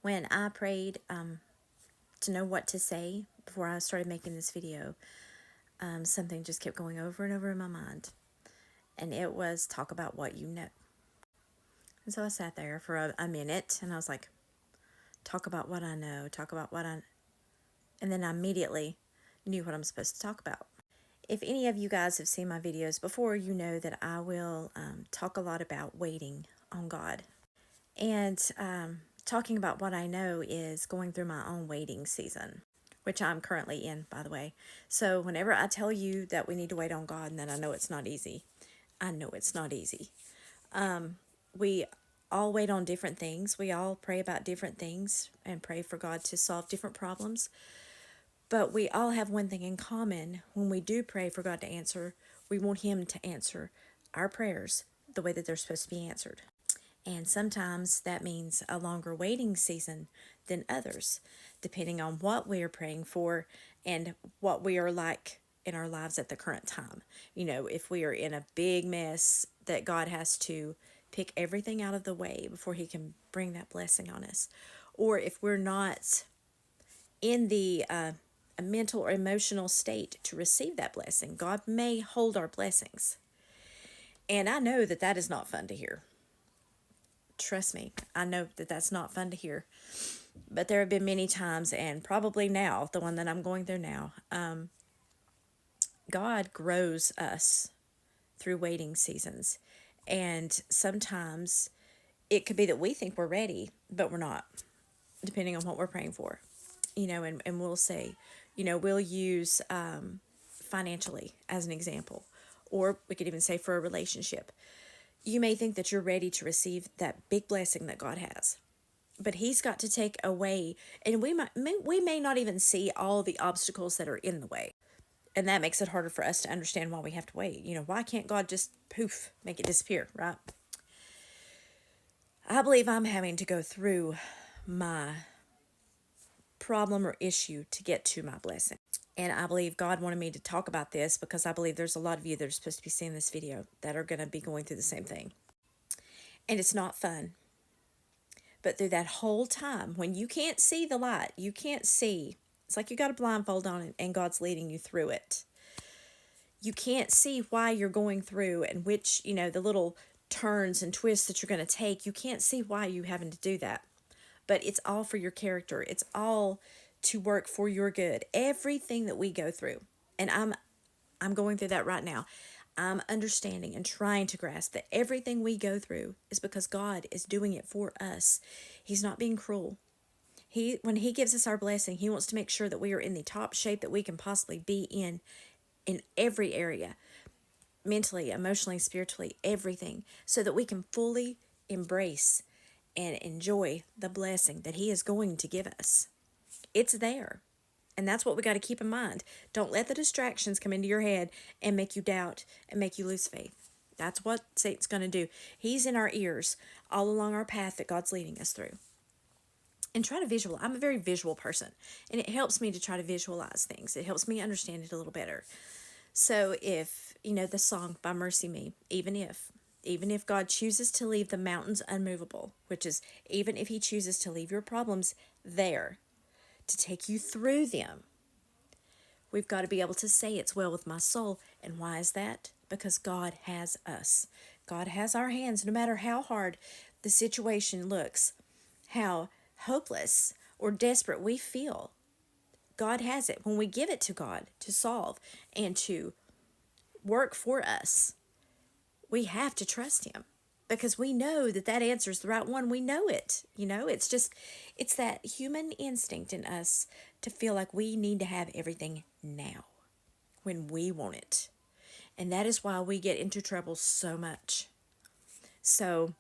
When I prayed to know what to say before I started making this video, something just kept going over and over in my mind. And it was talk about what you know. And so I sat there for a minute and I was like, talk about what I know, talk about what I... And then I immediately knew what I'm supposed to talk about. If any of you guys have seen my videos before, you know that I will talk a lot about waiting on God. And talking about what I know is going through my own waiting season, which I'm currently in, by the way. So whenever I tell you that we need to wait on God and that I know it's not easy, I know it's not easy. We all wait on different things. We all pray about different things and pray for God to solve different problems. But we all have one thing in common. When we do pray for God to answer, we want Him to answer our prayers the way that they're supposed to be answered. And sometimes that means a longer waiting season than others, depending on what we are praying for and what we are like in our lives at the current time. You know, if we are in a big mess that God has to pick everything out of the way before He can bring that blessing on us. Or if we're not in the a mental or emotional state to receive that blessing, God may hold our blessings. And I know that that is not fun to hear. Trust me, I know that that's not fun to hear. But there have been many times, and probably now, the one that I'm going through now, God grows us through waiting seasons. And sometimes it could be that we think we're ready, but we're not, depending on what we're praying for. You know, and we'll say, you know, we'll use financially as an example, or we could even say for a relationship. You may think that you're ready to receive that big blessing that God has, but He's got to take away, and we may not even see all the obstacles that are in the way, and that makes it harder for us to understand why we have to wait. You know, why can't God just poof, make it disappear, right? I believe I'm having to go through my problem or issue to get to my blessing. And I believe God wanted me to talk about this because I believe there's a lot of you that are supposed to be seeing this video that are going to be going through the same thing. And it's not fun. But through that whole time, when you can't see the light, you can't see. It's like you got a blindfold on and God's leading you through it. You can't see why you're going through and which, you know, the little turns and twists that you're going to take. You can't see why you're having to do that. But it's all for your character. It's all to work for your good. Everything that we go through. And I'm going through that right now. I'm understanding and trying to grasp that everything we go through is because God is doing it for us. He's not being cruel. When He gives us our blessing, He wants to make sure that we are in the top shape that we can possibly be in every area, mentally, emotionally, spiritually, everything, so that we can fully embrace and enjoy the blessing that He is going to give us. It's there. And that's what we got to keep in mind. Don't let the distractions come into your head and make you doubt and make you lose faith. That's what Satan's going to do. He's in our ears all along our path that God's leading us through. And try to visualize. I'm a very visual person, and it helps me to try to visualize things. It helps me understand it a little better. So if, you know, the song by Mercy Me, even if God chooses to leave the mountains unmovable, which is even if He chooses to leave your problems there, to take you through them, we've got to be able to say it's well with my soul. And why is that? Because God has us. God has our hands, no matter how hard the situation looks, how hopeless or desperate we feel. God has it. When we give it to God to solve and to work for us, we have to trust Him. Because we know that that answer is the right one. We know it. You know, it's that human instinct in us to feel like we need to have everything now when we want it. And that is why we get into trouble so much. So,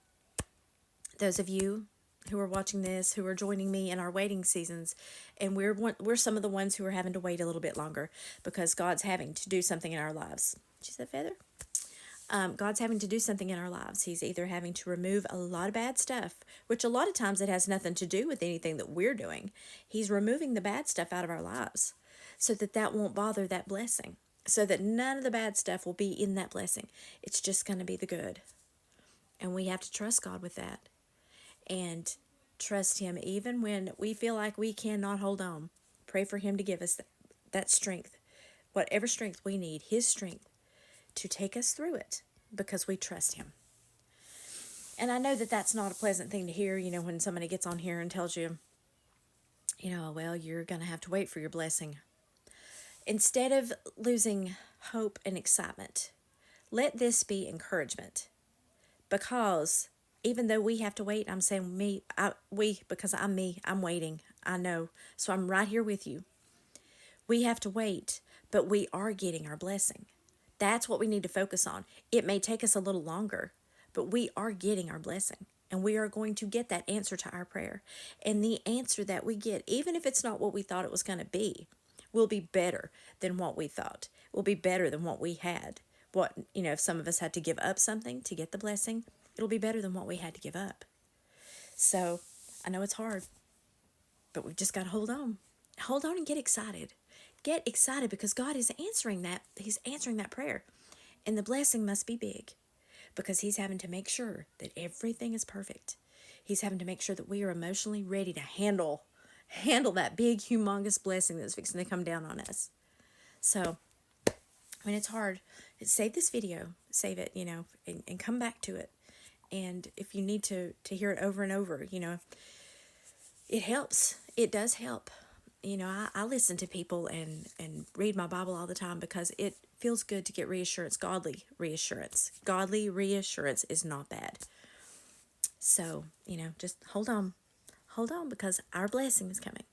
those of you who are watching this, who are joining me in our waiting seasons, and we're some of the ones who are having to wait a little bit longer because God's having to do something in our lives. Did you say feather? God's having to do something in our lives. He's either having to remove a lot of bad stuff, which a lot of times it has nothing to do with anything that we're doing. He's removing the bad stuff out of our lives so that that won't bother that blessing, so that none of the bad stuff will be in that blessing. It's just going to be the good. And we have to trust God with that. And Trust Him even when we feel like we cannot hold on. Pray for Him to give us that strength, whatever strength we need, His strength to take us through it because we trust Him. And I know that that's not a pleasant thing to hear, when somebody gets on here and tells you, well, you're going to have to wait for your blessing. Instead of losing hope and excitement, let this be encouragement. Because even though we have to wait, I'm saying we, because I'm me, I'm waiting. I know. So I'm right here with you. We have to wait, but we are getting our blessing. That's what we need to focus on. It may take us a little longer, but we are getting our blessing. And we are going to get that answer to our prayer. And the answer that we get, even if it's not what we thought it was going to be, will be better than what we thought. Will be better than what we had. If some of us had to give up something to get the blessing, it'll be better than what we had to give up. So I know it's hard, but we've just got to hold on. Hold on and get excited. Get excited because God is answering that. He's answering that prayer. And the blessing must be big because He's having to make sure that everything is perfect. He's having to make sure that we are emotionally ready to handle that big, humongous blessing that's fixing to come down on us. So, it's hard. Save this video. Save it, and come back to it. And if you need to hear it over and over, it helps. It does help. I listen to people and read my Bible all the time because it feels good to get reassurance, godly reassurance. Godly reassurance is not bad. So, just hold on. Hold on because our blessing is coming.